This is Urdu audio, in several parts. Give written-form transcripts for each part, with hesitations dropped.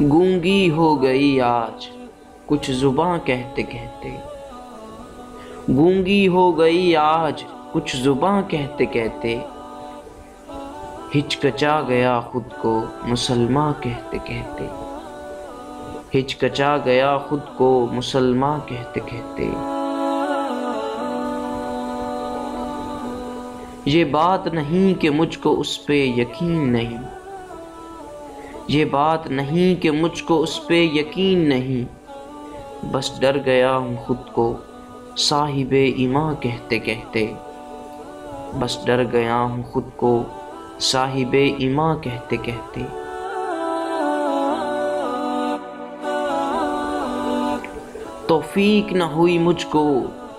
گونگی ہو گئی آج کچھ زباں کہتے کہتے، گونگی ہو گئی آج کچھ زباں کہتے کہتے، ہچکچا گیا خود کو مسلماں کہتے کہتے، ہچکچا گیا خود کو مسلماں کہتے کہتے۔ یہ بات نہیں کہ مجھ کو اس پہ یقین نہیں، یہ بات نہیں کہ مجھ کو اس پہ یقین نہیں، بس ڈر گیا ہوں خود کو صاحب ایمان کہتے کہتے، بس ڈر گیا ہوں خود کو صاحب ایمان کہتے کہتے۔ توفیق نہ ہوئی مجھ کو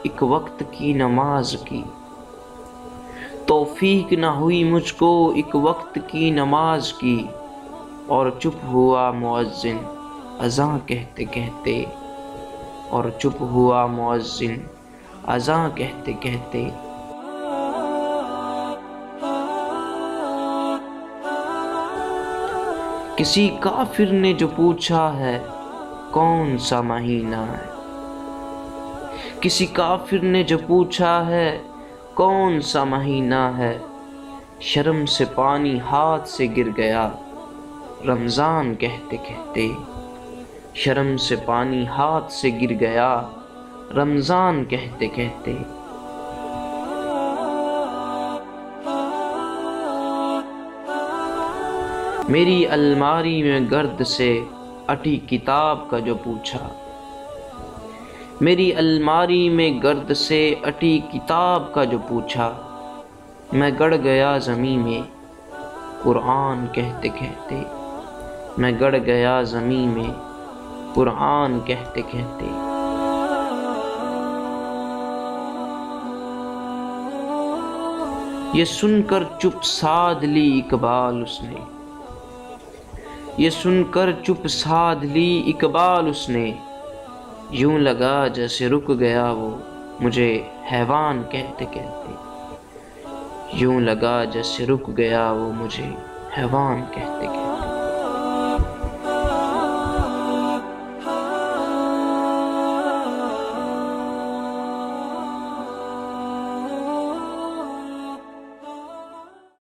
ایک وقت کی نماز کی، توفیق نہ ہوئی مجھ کو ایک وقت کی نماز کی، اور چپ ہوا مؤذن اذاں کہتے کہتے، اور چپ ہوا مؤذن اذاں کہتے کہتے۔ کسی کافر نے جو پوچھا ہے کون سا مہینہ ہے، کسی کافر نے جو پوچھا ہے کون سا مہینہ ہے، شرم سے پانی ہاتھ سے گر گیا رمضان کہتے کہتے، شرم سے پانی ہاتھ سے گر گیا رمضان کہتے کہتے۔ میری الماری میں گرد سے اٹی کتاب کا جو پوچھا، میری الماری میں گرد سے اٹی کتاب کا جو پوچھا، میں گڑ گیا زمیں میں قرآن کہتے کہتے، میں گڑ گیا زمیں میں قرآن کہتے کہتے۔ یہ سن کر چپ سادھ لی اقبال اس نے، یہ سن کر چپ سادھ لی اقبال اس نے، یوں لگا جیسے رک گیا وہ مجھے حیوان کہتے کہتے، یوں لگا جیسے رک گیا وہ مجھے حیوان کہتے کہتے۔